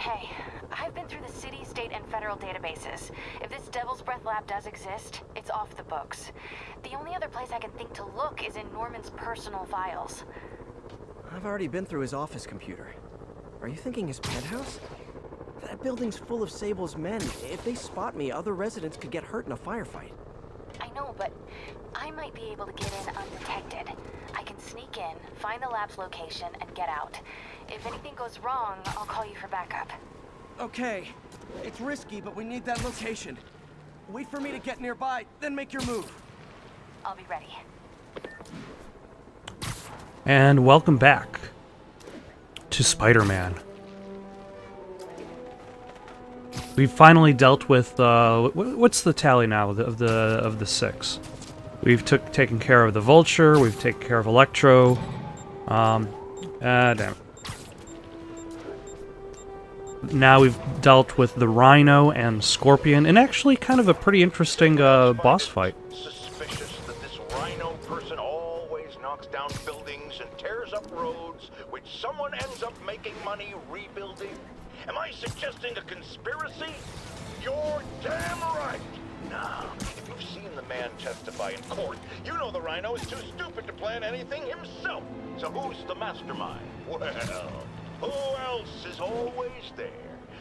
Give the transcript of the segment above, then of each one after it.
Okay, I've been through the city, state, and federal databases. If this Devil's Breath lab does exist, it's off the books. The only other place I can think to look is in Norman's personal files. I've already been through his office computer. Are you thinking his penthouse? That building's full of Sable's men. If they spot me, other residents could get hurt in a firefight. I know, but I might be able to get in undetected. I can sneak in, find the lab's location, and get out. If anything goes wrong, I'll call you for backup. Okay. It's risky, but we need that location. Wait for me to get nearby, then make your move. I'll be ready. And welcome back to Spider-Man. We've finally dealt with what's the tally now of the 6? We've taken care of the Vulture. We've taken care of Electro. Damn it. Now we've dealt with the Rhino and Scorpion, and actually kind of a pretty interesting boss fight. Suspicious that this Rhino person always knocks down buildings and tears up roads, which someone ends up making money rebuilding. Am I suggesting a conspiracy? You're damn right! Now, if you've seen the man testify in court, you know the Rhino is too stupid to plan anything himself. So who's the mastermind? Well, who else is always there?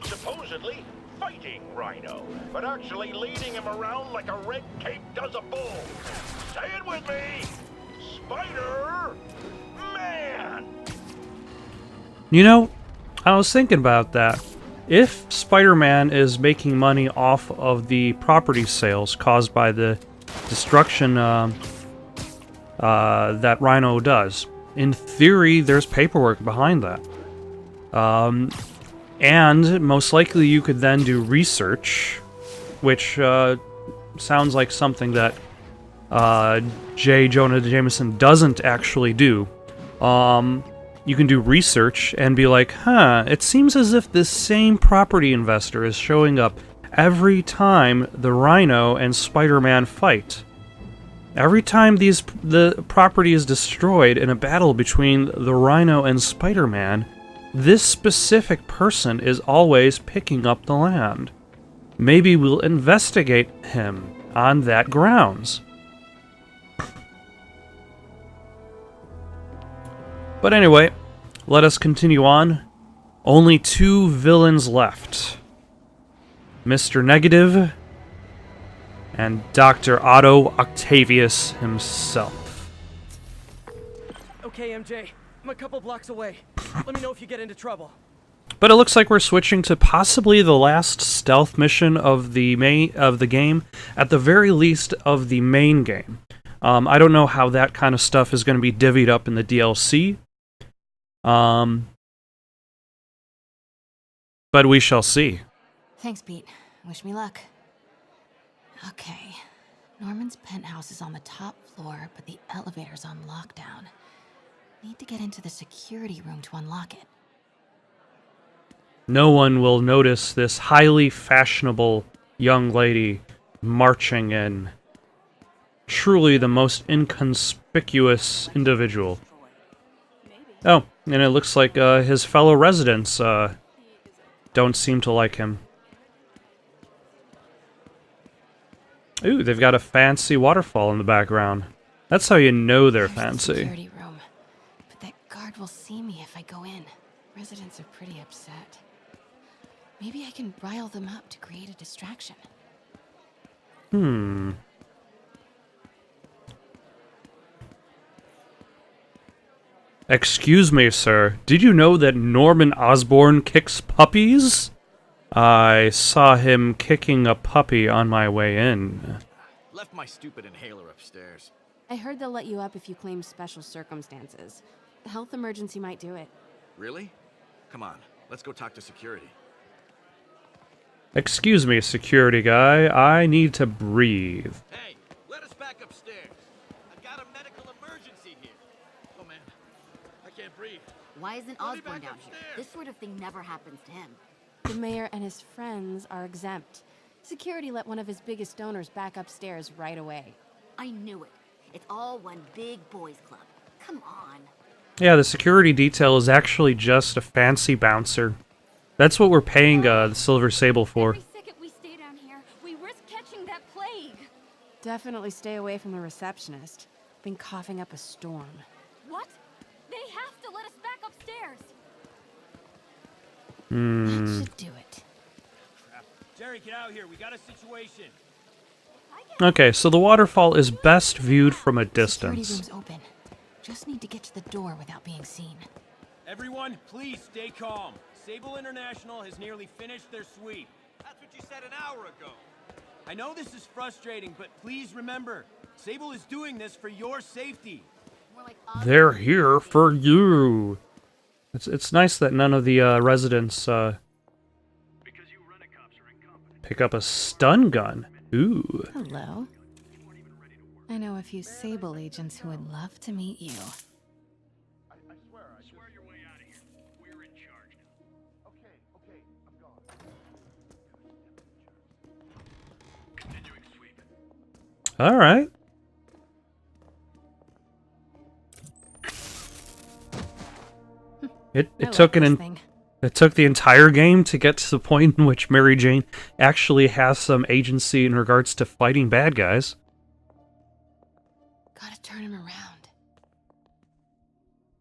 Supposedly fighting Rhino, but actually leading him around like a red cape does a bull. Say it with me! Spider-Man! You know, I was thinking about that. If Spider-Man is making money off of the property sales caused by the destruction that Rhino does, in theory, there's paperwork behind that. And most likely you could then do research, which sounds like something that J. Jonah Jameson doesn't actually do. You can do research and be like, it seems as if this same property investor is showing up every time the Rhino and Spider-Man fight. Every time the property is destroyed in a battle between the Rhino and Spider-Man, this specific person is always picking up the land. Maybe we'll investigate him on that grounds. But anyway, let us continue on. Only 2 villains left. Mr. Negative and Dr. Otto Octavius himself. Okay, MJ. I'm a couple blocks away. Let me know if you get into trouble. But it looks like we're switching to possibly the last stealth mission of the game, at the very least of the main game. I don't know how that kind of stuff is going to be divvied up in the DLC. But we shall see. Thanks, Pete. Wish me luck. Okay. Norman's penthouse is on the top floor, but the elevator's on lockdown. Need to get into the security room to unlock it. No one will notice this highly fashionable young lady marching in. Truly the most inconspicuous individual. Oh, and it looks like his fellow residents don't seem to like him. Ooh, they've got a fancy waterfall in the background. That's how you know they're fancy. Security room. But that guard will see me if I go in. Residents are pretty upset. Maybe I can rile them up to create a distraction. Excuse me, sir. Did you know that Norman Osborn kicks puppies? I saw him kicking a puppy on my way in. Left my stupid inhaler upstairs. I heard they'll let you up if you claim special circumstances. A health emergency might do it. Really? Come on, let's go talk to security. Excuse me, security guy. I need to breathe. Hey, let us back upstairs. I've got a medical emergency here. Oh man, I can't breathe. Why isn't Let me Osborn back down here? upstairs. This sort of thing never happens to him. The mayor and his friends are exempt. Security let one of his biggest donors back upstairs right away. I knew it. It's all one big boys club. Come on. Yeah, the security detail is actually just a fancy bouncer. That's what we're paying the Silver Sable for. Every second we stay down here, we risk catching that plague. Definitely stay away from the receptionist. Been coughing up a storm. What? They have to let us back upstairs. That should do it. Jerry, get out here. We got a situation. Okay, so the waterfall is best viewed from a Security distance. room's open. Just need to get to the door without being seen. Everyone, please stay calm. Sable International has nearly finished their sweep. That's what you said an hour ago. I know this is frustrating, but please remember, Sable is doing this for your safety. They're here for you. It's nice that none of the residents pick up a stun gun. Ooh. Hello. I know a few Sable agents who would love to meet you. All right. It I took like an this thing. It took the entire game to get to the point in which Mary Jane actually has some agency in regards to fighting bad guys. Gotta turn him around.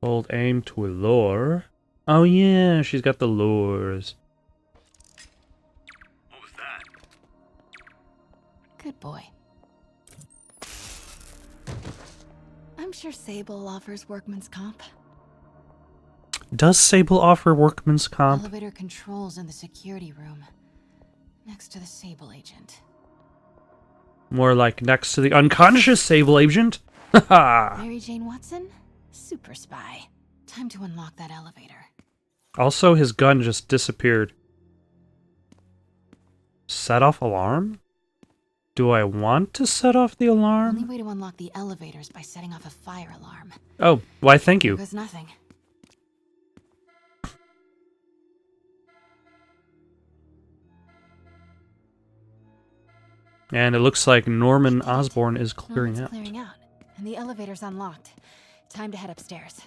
Hold aim to lure. Oh yeah, she's got the lures. Good boy. I'm sure Sable offers workman's comp. Does Sable offer workman's comp? Elevator controls in the security room. Next to the Sable agent. More like next to the unconscious Sable agent? Haha! Mary Jane Watson? Super spy. Time to unlock that elevator. Also, his gun just disappeared. Set off alarm? Do I want to set off the Only alarm? way to unlock the elevator is by setting off a fire alarm. Oh, why thank you. Because nothing. And it looks like Norman Osborn is clearing Norman's out. clearing out, and the elevator's unlocked. Time to head upstairs.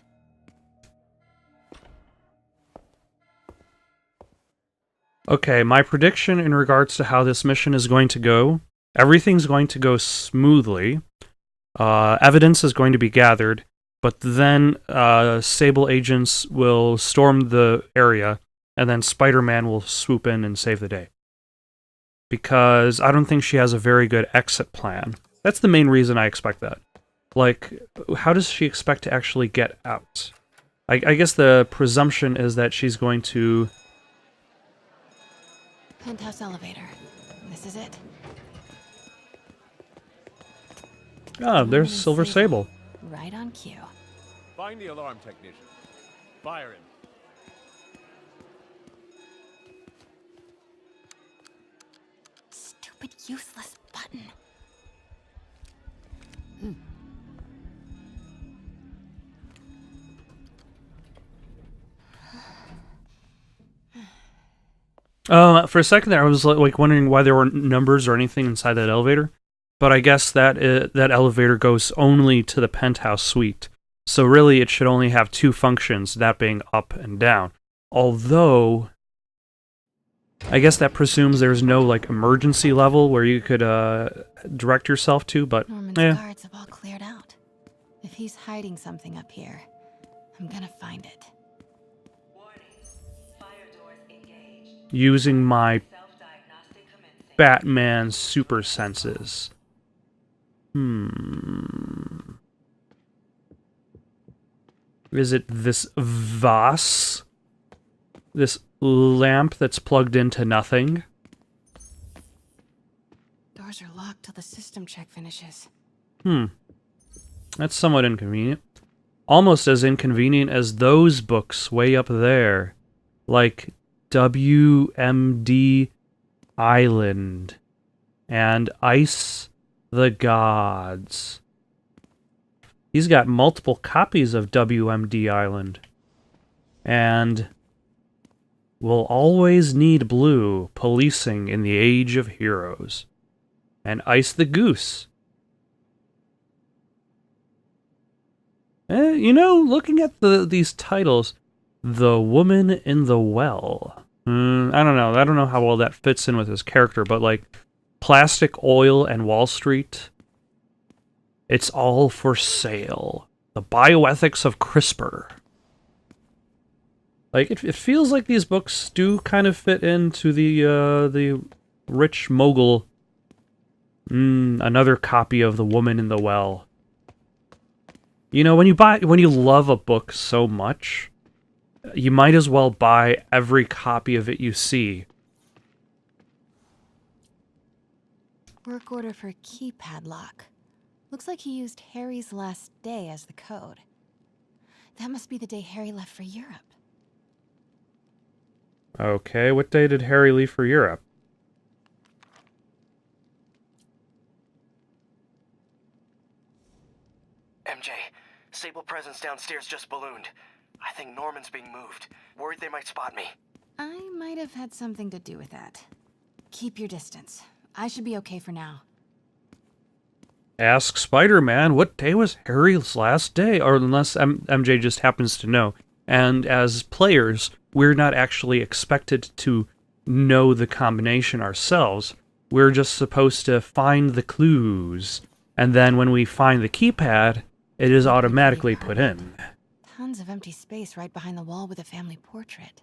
Okay, my prediction in regards to how this mission is going to go, everything's going to go smoothly. Evidence is going to be gathered, but then Sable agents will storm the area, and then Spider-Man will swoop in and save the day. Because I don't think she has a very good exit plan. That's the main reason I expect that. Like, how does she expect to actually get out? I guess the presumption is that she's going to... Penthouse elevator. This is it. Ah, there's Norman and Silver Sable. Right on cue. Find the alarm technician. Fire him. Stupid useless button. For a second there, I was like wondering why there weren't numbers or anything inside that elevator. But I guess that that elevator goes only to the penthouse suite. So really, it should only have two functions, that being up and down. Although, I guess that presumes there's no like emergency level where you could direct yourself to. But Norman's yeah, guards have all cleared out. If he's hiding something up here, I'm gonna find it. using my Batman super senses. Is it this vase? This lamp that's plugged into nothing? Doors are locked till the system check finishes. That's somewhat inconvenient. Almost as inconvenient as those books way up there. Like WMD Island and Ice the Gods. He's got multiple copies of WMD Island. And will always need blue, policing in the age of heroes. And Ice the Goose. You know, looking at these titles, The Woman in the Well. I don't know. I don't know how well that fits in with his character, but like Plastic Oil and Wall Street, it's all for sale. The bioethics of CRISPR. Like it feels like these books do kind of fit into the rich mogul. Another copy of The Woman in the Well. You know, when you love a book so much, you might as well buy every copy of it you see. Work order for a keypad lock. Looks like he used Harry's last day as the code. That must be the day Harry left for Europe. Okay, what day did Harry leave for Europe? MJ, Sable presence downstairs just ballooned. I think Norman's being moved. Worried they might spot me. I might have had something to do with that. Keep your distance. I should be okay for now. Ask Spider-Man what day was Harry's last day, or unless MJ just happens to know. And as players, we're not actually expected to know the combination ourselves. We're just supposed to find the clues. And then when we find the keypad, it is automatically put in. Tons of empty space right behind the wall with a family portrait.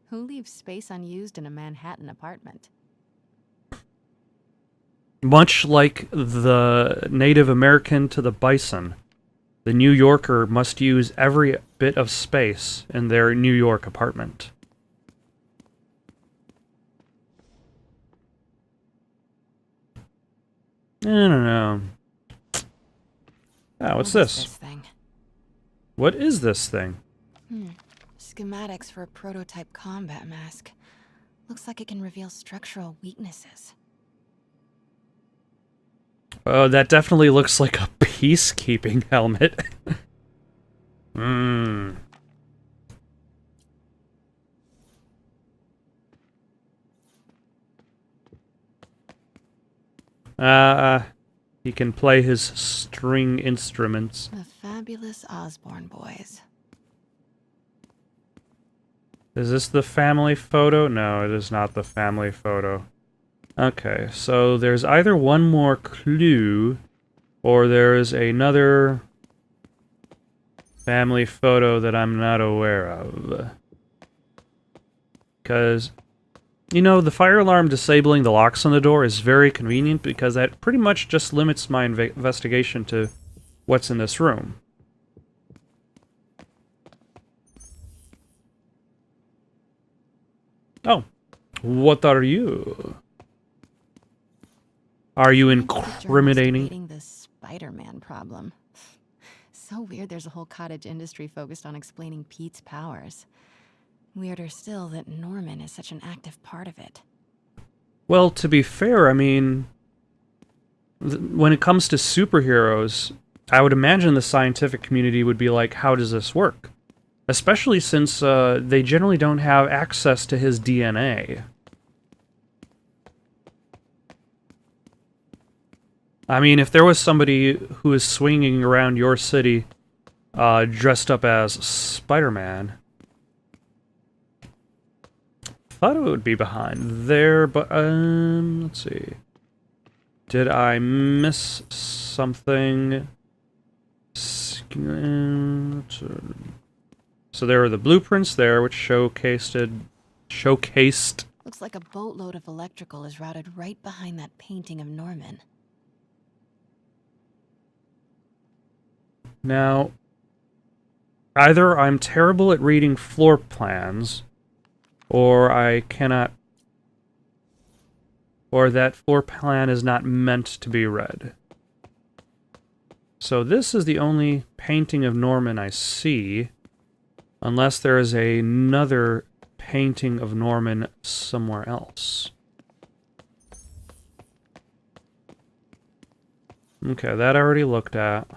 Who leaves space unused in a Manhattan apartment? Much like the Native American to the bison, the New Yorker must use every bit of space in their New York apartment. I don't know. Ah, what's What is this? this thing? What is this thing? Schematics for a prototype combat mask. Looks like it can reveal structural weaknesses. Oh, that definitely looks like a peacekeeping helmet. He can play his string instruments. The fabulous Osborne boys. Is this the family photo? No, it is not the family photo. Okay, so there's either one more clue, or there is another family photo that I'm not aware of. Because, you know, the fire alarm disabling the locks on the door is very convenient because that pretty much just limits my investigation to what's in this room. Oh, what are you? Are you incriminating? Debating the Spider-Man problem. So weird there's a whole cottage industry focused on explaining Pete's powers. Weirder still that Norman is such an active part of it. Well, to be fair, I mean, when it comes to superheroes, I would imagine the scientific community would be like, how does this work? Especially since they generally don't have access to his DNA. I mean, if there was somebody who is swinging around your city dressed up as Spider-Man, thought it would be behind there, but let's see. Did I miss something? So there were the blueprints there, which showcased. Looks like a boatload of electrical is routed right behind that painting of Norman. Now, either I'm terrible at reading floor plans, or I cannot, or that floor plan is not meant to be read. So this is the only painting of Norman I see, unless there is another painting of Norman somewhere else. Okay, that I already looked at.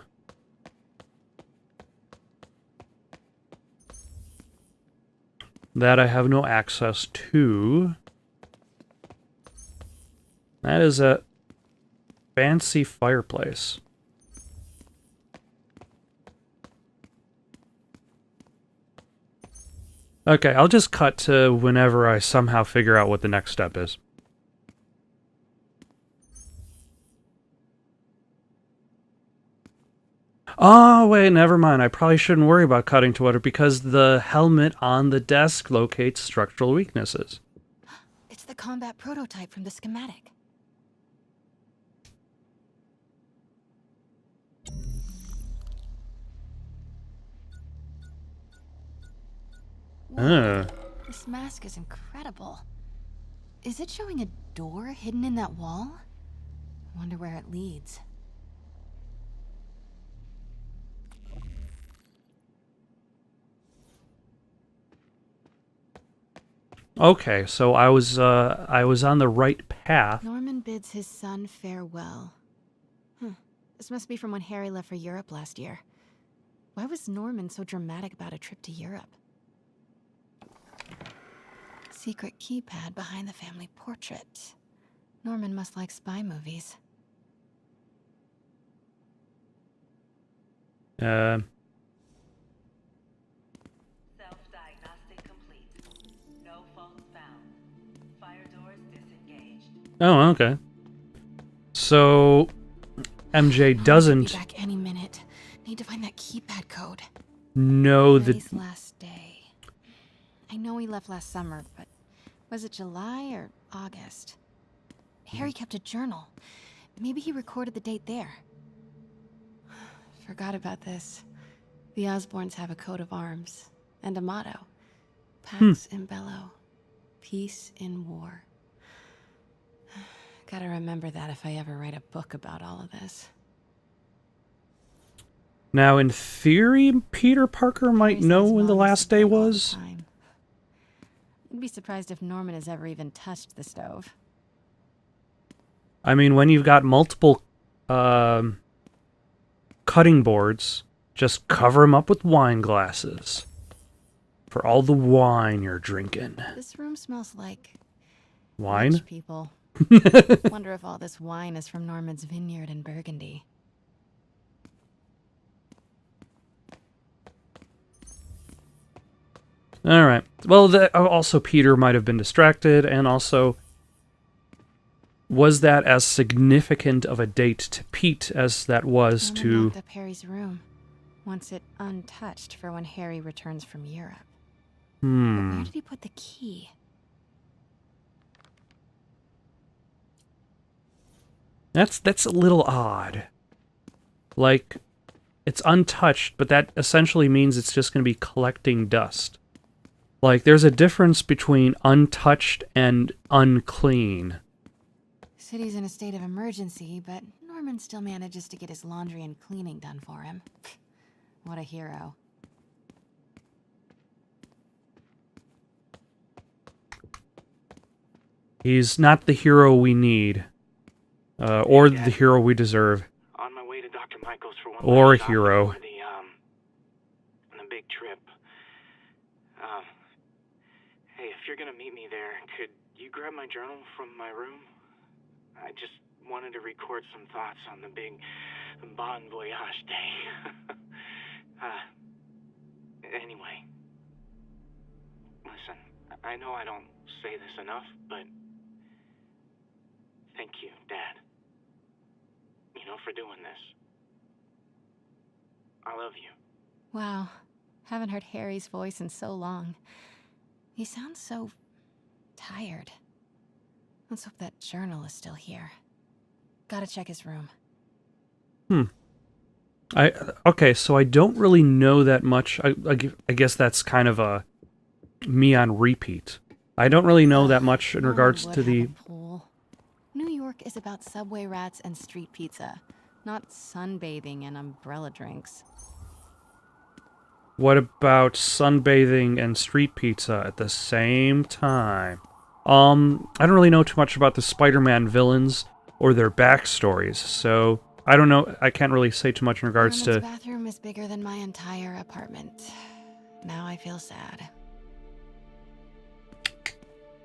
That I have no access to. That is a fancy fireplace. Okay, I'll just cut to whenever I somehow figure out what the next step is. Oh, wait, never mind. I probably shouldn't worry about cutting to water because the helmet on the desk locates structural weaknesses. It's the combat prototype from the schematic. Whoa, this mask is incredible. Is it showing a door hidden in that wall? Wonder where it leads. Okay, so I was on the right path. Norman bids his son farewell. This must be from when Harry left for Europe last year. Why was Norman so dramatic about a trip to Europe? Secret keypad behind the family portrait. Norman must like spy movies. Self-diagnostic complete. No faults found. Fire doors disengaged. Oh, okay. So MJ doesn't Be back any minute. Need to find that keypad code. know that. Harry's last day. I know he left last summer, but was it July or August? Harry kept a journal. Maybe he recorded the date there. Forgot about this. The Osborns have a coat of arms and a motto. Pax in bello. Peace in war. Gotta remember that if I ever write a book about all of this. Now, in theory, Peter Parker might Harry know says when the Mom last used to day cook all the was. time. I'd be surprised if Norman has ever even touched the stove. I mean, when you've got multiple cutting boards, just cover them up with wine glasses. For all the wine you're drinking. This room smells like Wine? rich people. Wonder if all this wine is from Norman's vineyard in Burgundy. Alright. Well, also Peter might have been distracted, and also, was that as significant of a date to Pete as that was Norman to... locked up Harry's room. Wants it untouched for when Harry returns from Europe. But where did he put the key? That's a little odd. Like, it's untouched, but that essentially means it's just going to be collecting dust. Like, there's a difference between untouched and unclean. City's in a state of emergency, but Norman still manages to get his laundry and cleaning done for him. What a hero. He's not the hero we need. Or the hero we deserve. On my way to Dr. Michael's for one Or a last shopping hero. for the big trip. Hey, if you're gonna meet me there, could you grab my journal from my room? I just wanted to record some thoughts on the big Bon Voyage day. Anyway. Listen, I know I don't say this enough, but thank you, Dad. You know, for doing this. I love you. Wow. Haven't heard Harry's voice in so long. He sounds so tired. Let's hope that journal is still here. Gotta check his room. Okay, so I don't really know that much. I guess that's kind of a me on repeat. I don't really know that much in regards to the... Pool. New York is about subway rats and street pizza, not sunbathing and umbrella drinks. What about sunbathing and street pizza at the same time? I don't really know too much about the Spider-Man villains or their backstories, so I don't know. I can't really say too much in regards Norman's to... bathroom is bigger than my entire apartment. Now I feel sad.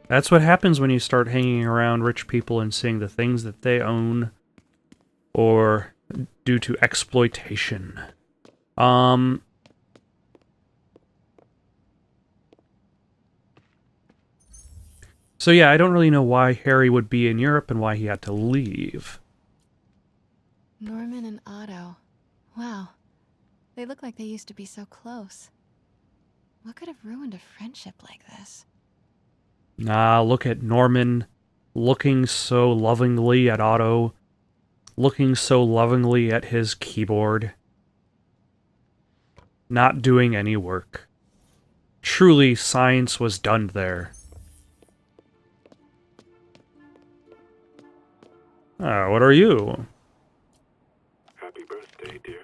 That's what happens when you start hanging around rich people and seeing the things that they own or due to exploitation. So yeah, I don't really know why Harry would be in Europe and why he had to leave. Norman and Otto. Wow. They look like they used to be so close. What could have ruined a friendship like this? Look at Norman looking so lovingly at Otto, looking so lovingly at his keyboard, not doing any work. Truly, science was done there. What are you? Happy birthday, dear.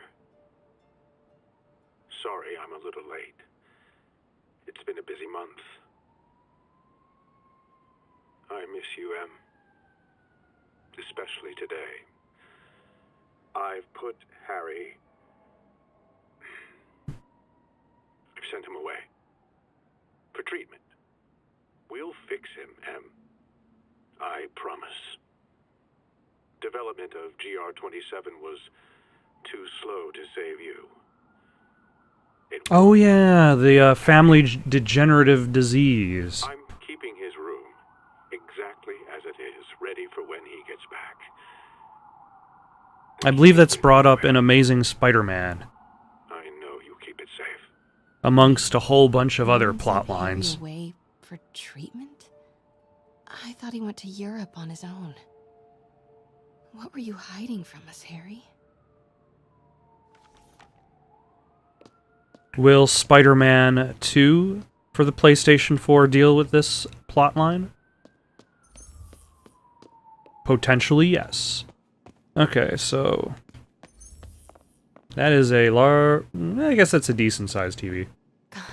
Sorry I'm a little late. It's been a busy month. I miss you, Em. Especially today. I've put Harry... I've sent him away. For treatment. We'll fix him, Em. I promise. Development of GR-27 was too slow to save you. Oh yeah, the family degenerative disease. I'm keeping his room exactly as it is, ready for when he gets back. I believe that's brought up in Amazing Spider-Man, I know you keep it safe. amongst a whole bunch of other Norman plot sent Harry lines. away for treatment? I thought he went to Europe on his own. What were you hiding from us, Harry? Will Spider-Man 2 for the PlayStation 4 deal with this plotline? Potentially, yes. Okay, so... that is a I guess that's a decent-sized TV. God,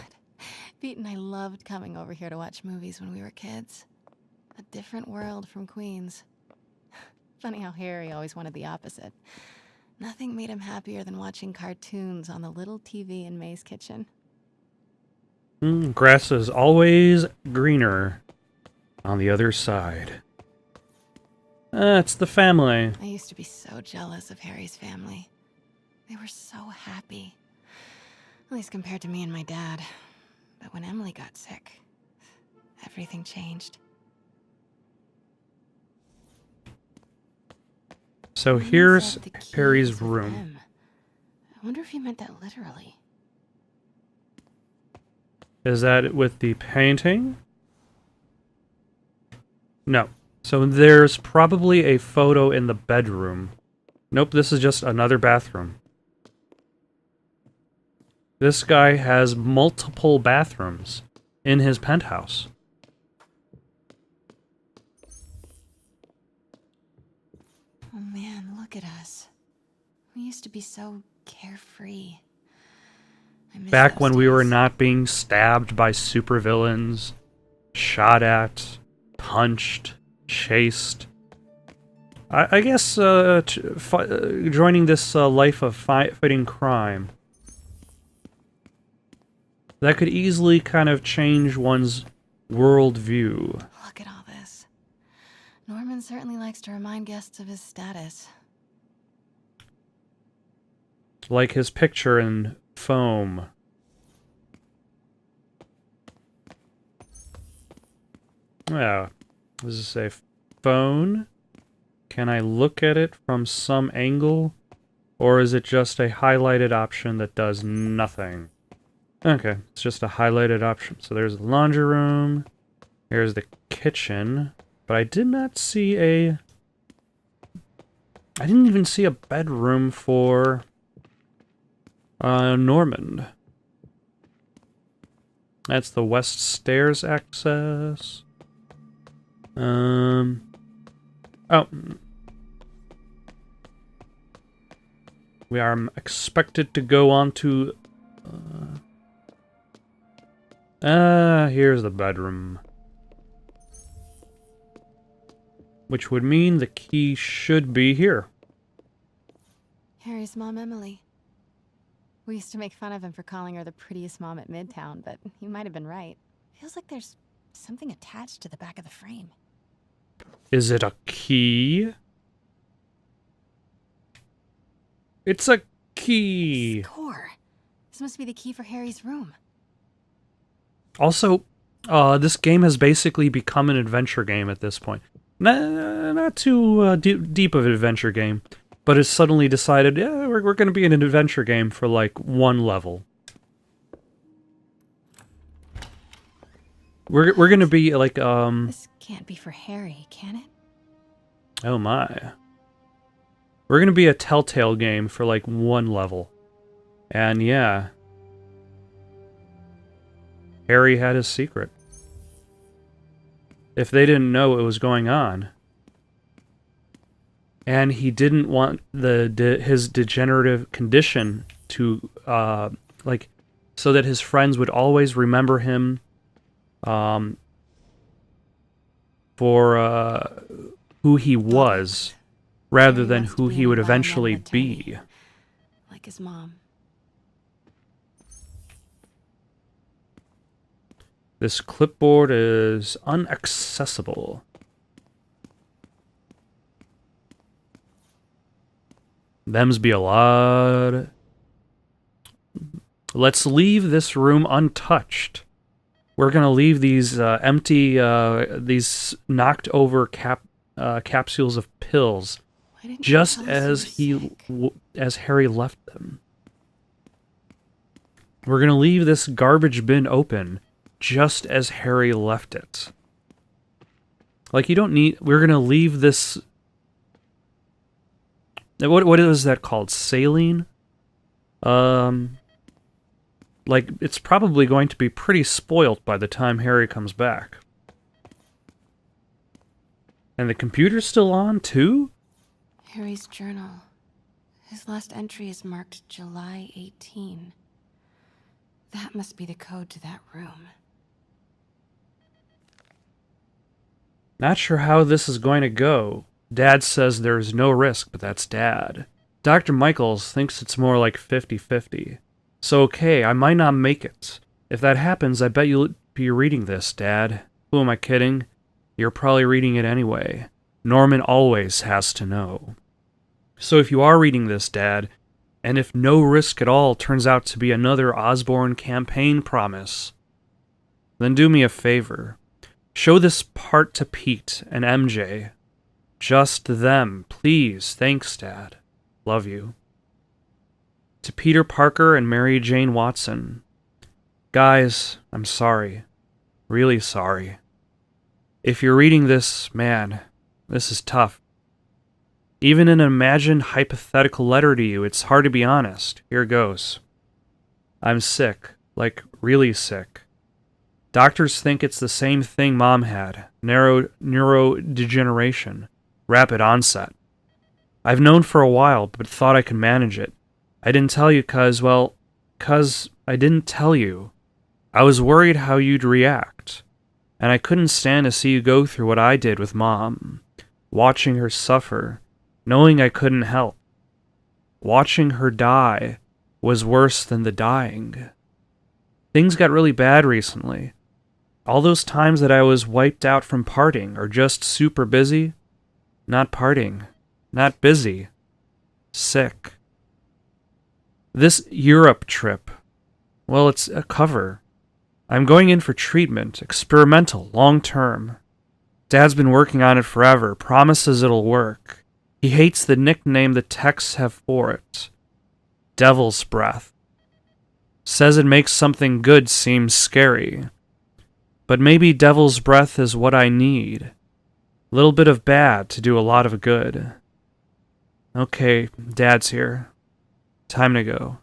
Pete and I loved coming over here to watch movies when we were kids. A different world from Queens. Funny how Harry always wanted the opposite. Nothing made him happier than watching cartoons on the little TV in May's kitchen. Grass is always greener on the other side. It's the family. I used to be so jealous of Harry's family. They were so happy. At least compared to me and my dad. But when Emily got sick, everything changed. So Norman here's said the key Harry's is with room. M. I wonder if he meant that literally. Is that with the painting? No. So there's probably a photo in the bedroom. Nope, this is just another bathroom. This guy has multiple bathrooms in his penthouse. Oh man, look at us. We used to be so carefree. I miss Back those when we were days. not being stabbed by supervillains, shot at, punched, chased. I guess joining this life of fighting crime, that could easily kind of change one's worldview. Look at all this. Norman certainly likes to remind guests of his status. Like his picture in foam. Yeah. Does it say phone? Can I look at it from some angle? Or is it just a highlighted option that does nothing? Okay, it's just a highlighted option. So there's the laundry room. Here's the kitchen. But I did not see a... I didn't even see a bedroom for... Norman. That's the west stairs access. Oh. We are expected to go on to... here's the bedroom. Which would mean the key should be here. Harry's mom, Emily. We used to make fun of him for calling her the prettiest mom at Midtown, but he might have been right. Feels like there's something attached to the back of the frame. Is it a key? It's a key! Score! This must be the key for Harry's room. Also, This game has basically become an adventure game at this point. Not too deep of an adventure game, but it's suddenly decided, yeah, we're going to be in an adventure game for like one level. We're going to be like This can't be for Harry, can it? Oh my. We're going to be a Telltale game for like one level. And yeah. Harry had his secret. If they didn't know what was going on. And he didn't want his degenerative condition to, so that his friends would always remember him for who he was, rather than who he would eventually be. Like his mom. This clipboard is inaccessible. Them's be a lot. Let's leave this room untouched. We're gonna leave these empty, these knocked over capsules of pills, just as as Harry left them. We're gonna leave this garbage bin open, just as Harry left it. Like, you don't need... We're gonna leave this... What is that called? Saline? Like, it's probably going to be pretty spoilt by the time Harry comes back. And the computer's still on, too? Harry's journal. His last entry is marked July 18. That must be the code to that room. Not sure how this is going to go. Dad says there's no risk, but that's Dad. Dr. Michaels thinks it's more like 50-50. So okay, I might not make it. If that happens, I bet you'll be reading this, Dad. Who am I kidding? You're probably reading it anyway. Norman always has to know. So if you are reading this, Dad, and if No Risk at All turns out to be another Osborn campaign promise, then do me a favor. Show this part to Pete and MJ. Just them, please. Thanks, Dad. Love you. To Peter Parker and Mary Jane Watson. Guys, I'm sorry. Really sorry. If you're reading this, man, this is tough. Even in an imagined hypothetical letter to you, it's hard to be honest. Here goes. I'm sick. Like, really sick. Doctors think it's the same thing Mom had. Neurodegeneration. Rapid onset. I've known for a while, but thought I could manage it. I didn't tell you cause I didn't tell you. I was worried how you'd react. And I couldn't stand to see you go through what I did with Mom. Watching her suffer. Knowing I couldn't help. Watching her die was worse than the dying. Things got really bad recently. All those times that I was wiped out from partying or just super busy. Not partying. Not busy. Sick. This Europe trip. Well, it's a cover. I'm going in for treatment. Experimental. Long term. Dad's been working on it forever. Promises it'll work. He hates the nickname the texts have for it. Devil's Breath. Says it makes something good seem scary. But maybe Devil's Breath is what I need. A little bit of bad to do a lot of good. Okay, Dad's here. Time to go.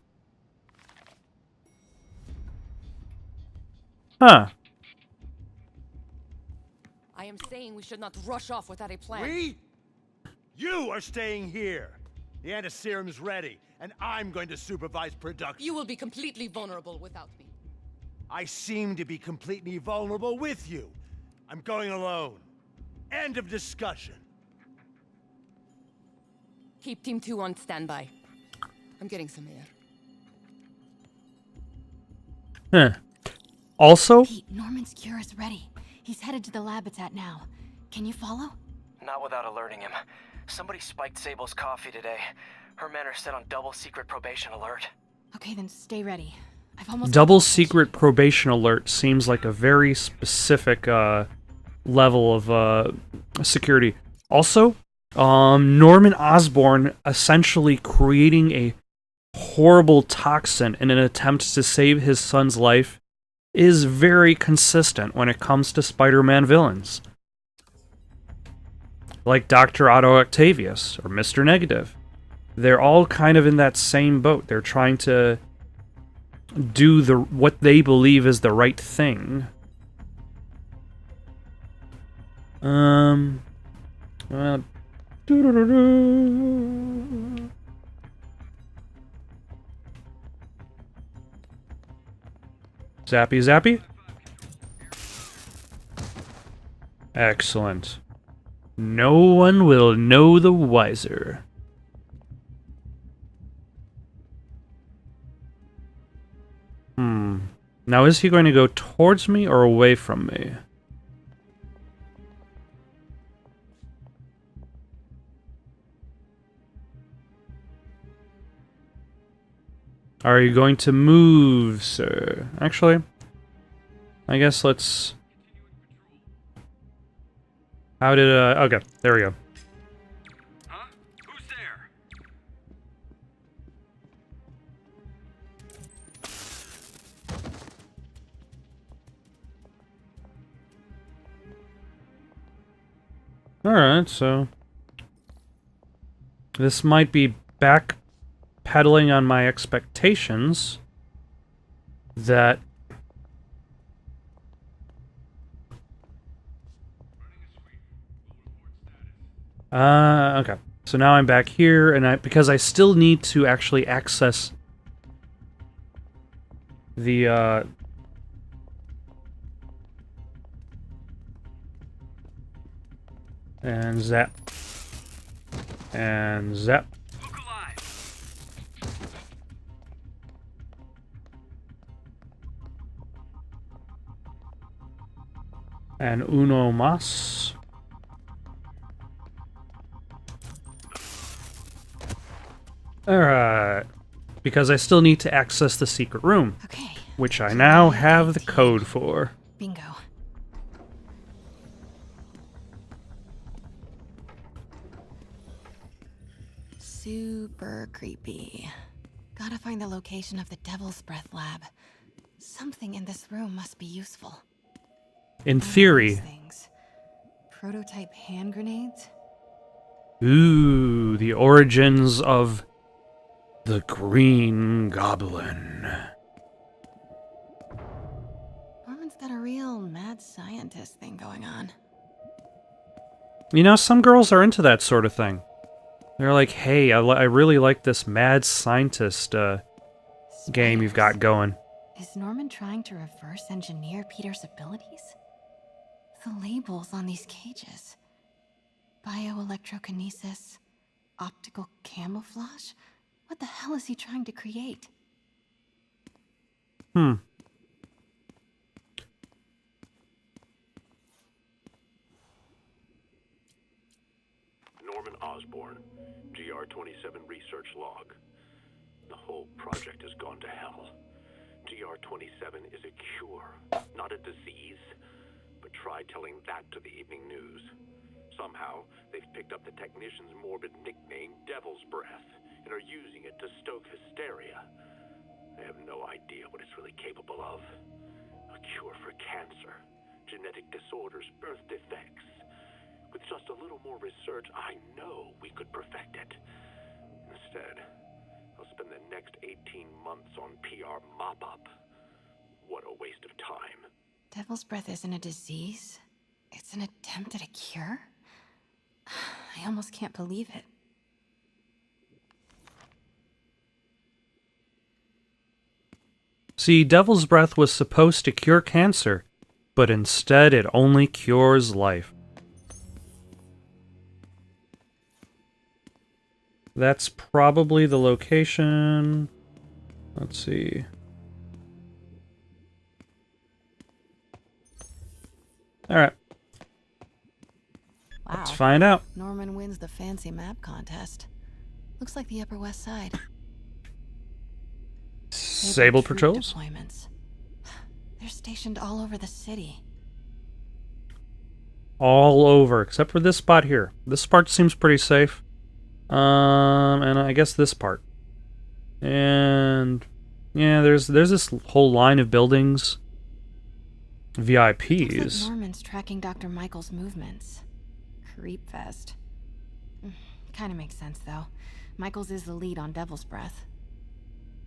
Huh. I am saying we should not rush off without a plan. We? You are staying here. The antiserum's ready, and I'm going to supervise production. You will be completely vulnerable without me. I seem to be completely vulnerable with you. I'm going alone. End of discussion. Keep Team 2 on standby. I'm getting some air. Huh. Also... Pete, Norman's cure is ready. He's headed to the lab it's at now. Can you follow? Not without alerting him. Somebody spiked Sable's coffee today. Her men are set on double secret probation alert. Okay, then stay ready. I've almost double secret probation alert seems like a very specific level of security. Also, Norman Osborn essentially creating a horrible toxin in an attempt to save his son's life is very consistent when it comes to Spider-Man villains. Like Dr. Otto Octavius or Mr. Negative. They're all kind of in that same boat. They're trying to do what they believe is the right thing. Zappy zappy. Excellent. No one will know the wiser. Now is he going to go towards me or away from me? Are you going to move, sir? Actually, I guess let's... How did, okay, there we go. Huh? Who's there? Alright, so... This might be backpedaling on my expectations that... Okay. So now I'm back here, and because I still need to actually access the, and zap. And zap. And uno mas. Alright. Because I still need to access the secret room. Okay. Which I now have the code for. Bingo. Super creepy. Gotta find the location of the Devil's Breath lab. Something in this room must be useful. In theory. Things. Prototype hand grenades? Ooh, the origins of the Green Goblin. Norman's got a real mad scientist thing going on. You know, some girls are into that sort of thing. They're like, hey, I really like this mad scientist game you've got going. Is Norman trying to reverse engineer Peter's abilities? The labels on these cages. Bioelectrokinesis, optical camouflage? What the hell is he trying to create? Norman Osborn, GR-27 research log. The whole project has gone to hell. GR-27 is a cure, not a disease. But try telling that to the evening news. Somehow, they've picked up the technician's morbid nickname, Devil's Breath, and are using it to stoke hysteria. They have no idea what it's really capable of. A cure for cancer, genetic disorders, birth defects. With just a little more research, I know we could perfect it. Instead, I'll spend the next 18 months on PR mop-up. What a waste of time. Devil's Breath isn't a disease. It's an attempt at a cure? I almost can't believe it. See, Devil's Breath was supposed to cure cancer, but instead it only cures life. That's probably the location. Let's see. Alright. Wow. Let's find out. Norman wins the fancy map contest. Looks like the Upper West Side. Sable troop patrols? deployments. They're stationed all over the city. All over, except for this spot here. This part seems pretty safe. And I guess this part. And yeah, there's this whole line of buildings. VIPs. Looks like Norman's tracking Dr. Michael's movements. Creep fest. Kind of makes sense, though. Michaels is the lead on Devil's Breath.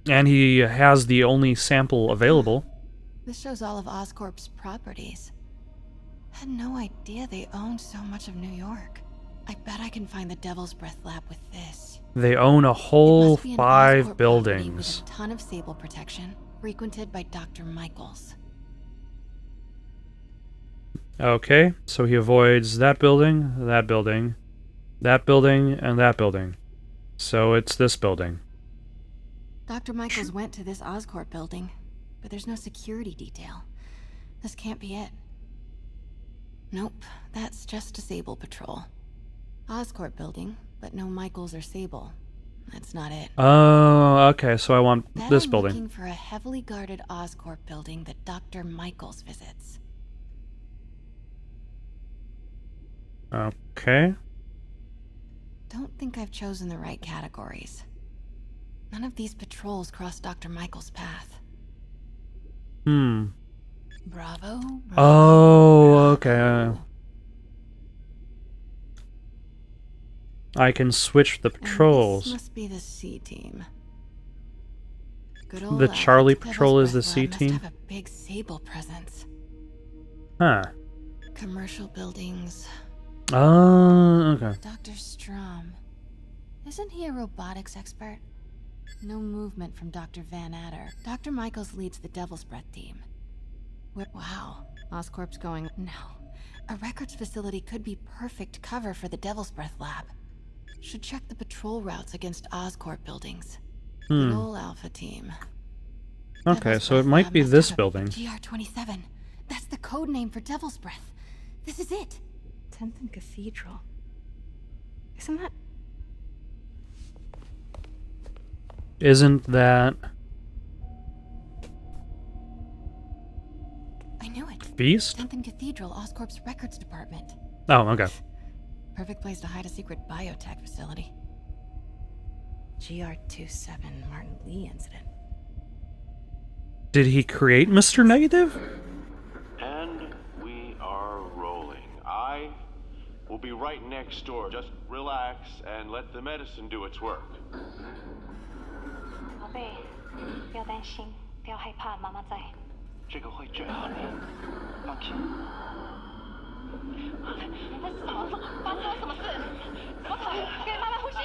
And he has the only sample available. This shows all of Oscorp's properties. Had no idea they owned so much of New York. I bet I can find the Devil's Breath lab with this. They own a whole It must be an 5 Oscorp buildings. property with a ton of Sable protection, frequented by Dr. Michaels. Okay, so he avoids that building, that building, that building, and that building. So it's this building. Dr. Michaels went to this Oscorp building, but there's no security detail. This can't be it. Nope, that's just a Sable patrol. Oscorp building, but no Michaels or Sable. That's not it. Oh, okay, so I want Then this I'm building. looking for a heavily guarded Oscorp building that Dr. Michaels visits. Okay. Don't think I've chosen the right categories. None of these patrols cross Dr. Michaels' path. Hmm. Bravo. Oh, okay. I can switch the And patrols. this must be the C team. Good old The Charlie Devil's patrol is the Breath C lab team? must have a big Sable presence. Huh. Commercial buildings. Oh, okay. Dr. Strom. Isn't he a robotics expert? No movement from Dr. Van Adder. Dr. Michaels leads the Devil's Breath team. Wow. Oscorp's going, no. A records facility could be perfect cover for the Devil's Breath lab. Should check the patrol routes against Oscorp buildings. Good old Alpha team. Okay, Devil's so it Breath might lab be must this have a building. GR-27. That's the code name for Devil's Breath. This is it. 10th and Cathedral. Isn't that... Isn't that I knew it. Beast? 10th and Cathedral, Oscorp's records department. Oh, okay. Perfect place to hide a secret biotech facility. GR-27 Martin Lee incident. Did he create Mr. Negative? And we are rolling. I will be right next door. Just relax and let the medicine do its work. 宝贝，不要担心，不要害怕，妈妈在。这个会治好你，放心。你在什么？发生了什么事？怎么可能？给妈妈呼吸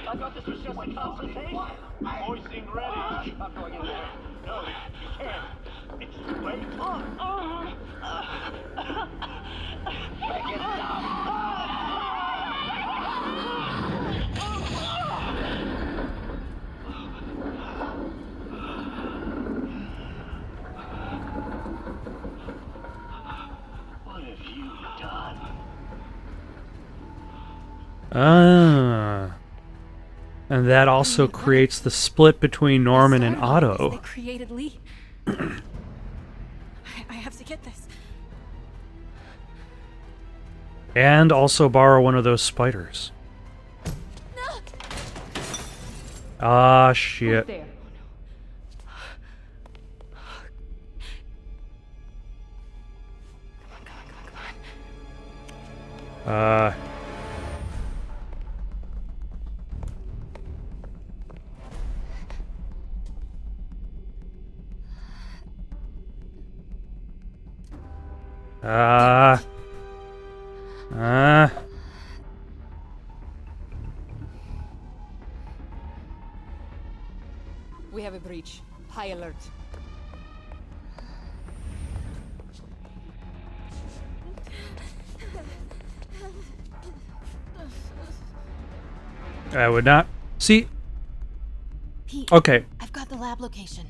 ！I thought this was just a consultation. Hoisting ready. I'm going in there. No, you can't. It's too late. Make it stop. What have you done? Ah. And that also creates the split between Norman and They Otto. created Lee. I have to get this. And also borrow one of those spiders. Ah, shit. There. We have a breach. High alert. I would not. See? Pete, Okay. I've got the lab location.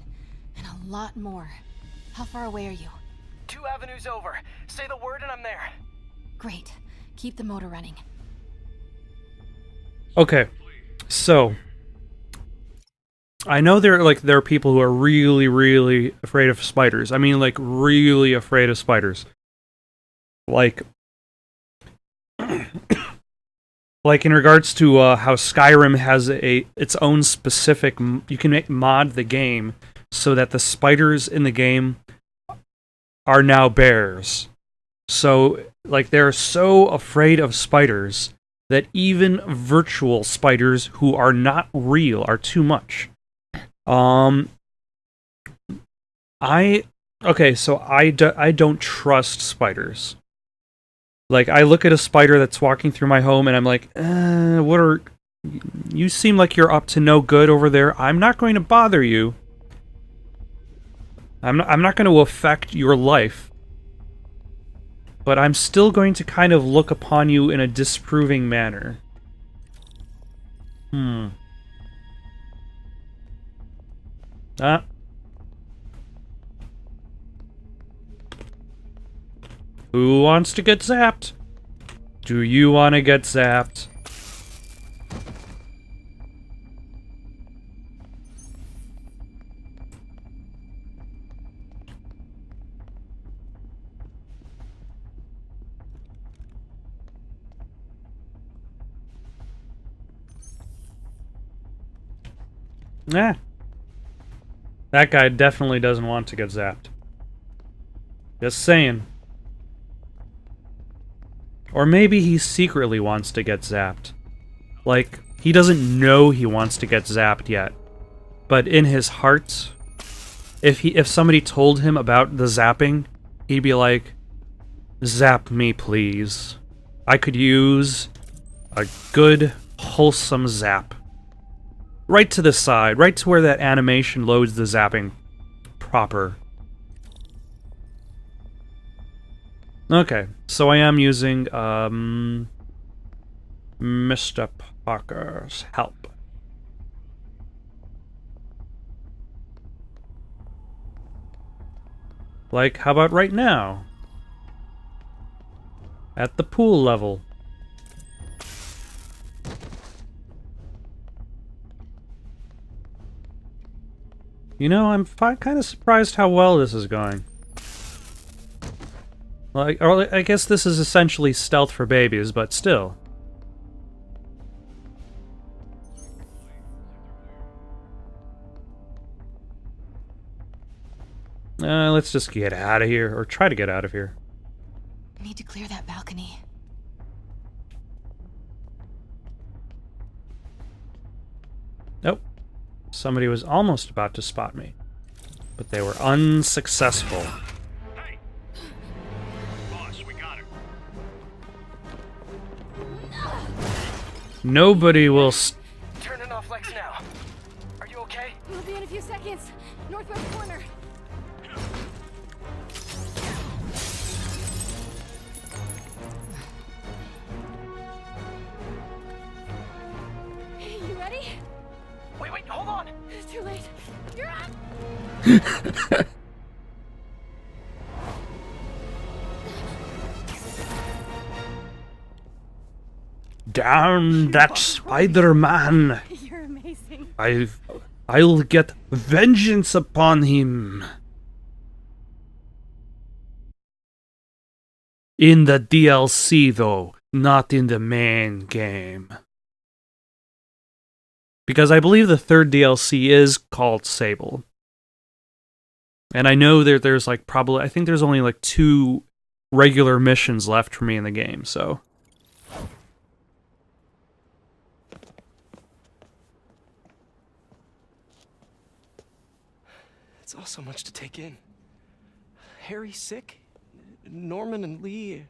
And a lot more. How far away are you? 2 avenues over. Say the word and I'm there. Great. Keep the motor running. Okay. So, I know there are people who are really, really afraid of spiders. I mean, like, really afraid of spiders. Like, like in regards to how Skyrim has its own specific... You can mod the game so that the spiders in the game are now bears. So, like, they're so afraid of spiders that even virtual spiders who are not real are too much. I don't trust spiders. Like, I look at a spider that's walking through my home and I'm like, you seem like you're up to no good over there. I'm not going to bother you. I'm not going to affect your life. But I'm still going to kind of look upon you in a disapproving manner. Who wants to get zapped? Do you want to get zapped? Nah. That guy definitely doesn't want to get zapped. Just saying. Or maybe he secretly wants to get zapped. Like, he doesn't know he wants to get zapped yet. But in his heart, if somebody told him about the zapping, he'd be like, zap me, please. I could use a good, wholesome zap. Right to the side, right to where that animation loads the zapping proper. Okay, so I am using Mr. Parker's help. Like, how about right now? At the pool level. You know, I'm kind of surprised how well this is going. Like, or I guess this is essentially stealth for babies, but still. Let's just get out of here, or try to get out of here. I need to clear that balcony. Nope. Somebody was almost about to spot me, but they were unsuccessful. Hey! Boss, we got her. Nobody will Turning off Lex now. Are you okay? We'll be in a few seconds. Northwest corner. You ready? Wait, hold on. It's too late. You're up. Down that Spider-Man! You're amazing. I'll get vengeance upon him. In the DLC, though, not in the main game. Because I believe the third DLC is called Sable. And I know that there's like I think there's only like 2 regular missions left for me in the game, so... It's all so much to take in. Harry's sick, Norman and Lee,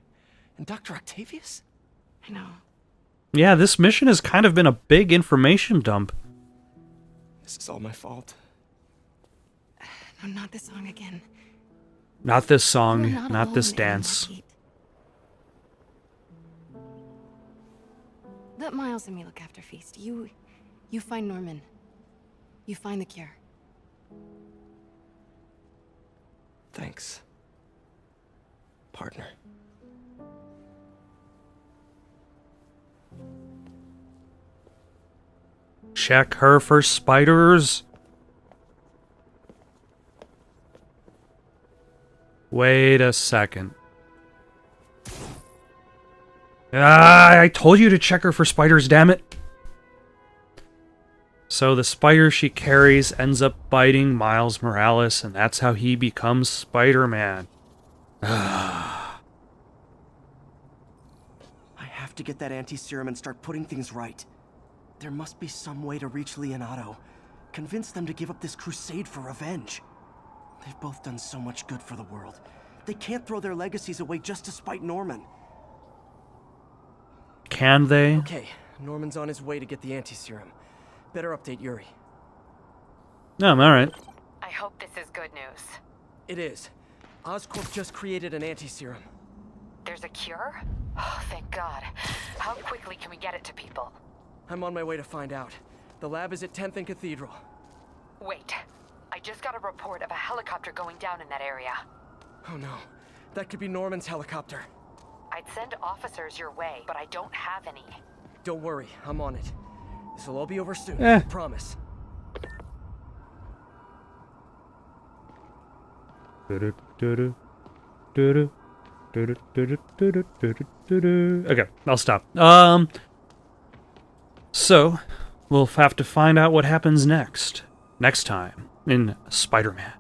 and Dr. Octavius? I know. Yeah, this mission has kind of been a big information dump. This is all my fault. No, not this song again. Not this song, You're not this alone in dance. that heat. Let Miles and me look after Feast. You find Norman. You find the cure. Thanks, partner. check her for spiders. Wait a second. I told you to check her for spiders, damn it. So the spider she carries ends up biting Miles Morales, and that's how he becomes Spider-Man. I have to get that anti-serum and start putting things right. There must be some way to reach Leonardo. Convince them to give up this crusade for revenge. They've both done so much good for the world. They can't throw their legacies away just to spite Norman. Can they? Okay, Norman's on his way to get the anti-serum. Better update Yuri. No, I'm alright. I hope this is good news. It is. Oscorp just created an anti-serum. There's a cure? Oh, thank God. How quickly can we get it to people? I'm on my way to find out. The lab is at 10th and Cathedral. Wait. I just got a report of a helicopter going down in that area. Oh no. That could be Norman's helicopter. I'd send officers your way, but I don't have any. Don't worry, I'm on it. This will all be over soon, Eh. I promise. Okay, I'll stop. So, we'll have to find out what happens next. Next time in Spider-Man.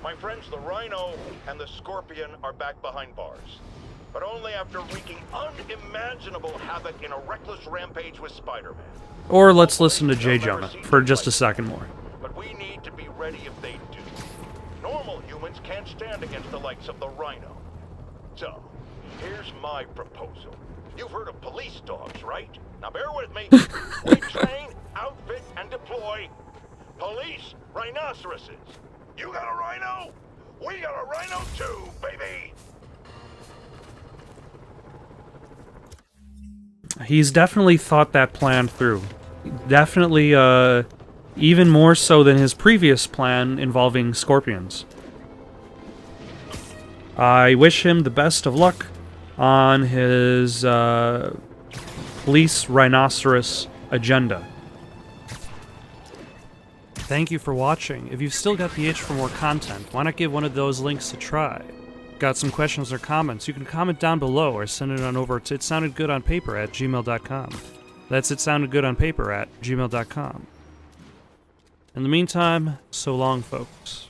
My friends, the Rhino and the Scorpion are back behind bars. But only after wreaking unimaginable havoc in a reckless rampage with Spider-Man. Or let's listen to J. Jonah for just a second more. But we need to be ready if they do. Normal humans can't stand against the likes of the Rhino. So, here's my proposal. You've heard of police dogs, right? Now bear with me. We train, outfit, and deploy police rhinoceroses. You got a rhino? We got a rhino too, baby! He's definitely thought that plan through. Definitely, even more so than his previous plan involving scorpions. I wish him the best of luck on his police rhinoceros agenda. Thank you for watching. If you've still got the itch for more content, why not give one of those links a try? Got some questions or comments? You can comment down below or send it on over to itsoundedgoodonpaper@gmail.com. That's itsoundedgoodonpaper@gmail.com. In the meantime, so long, folks.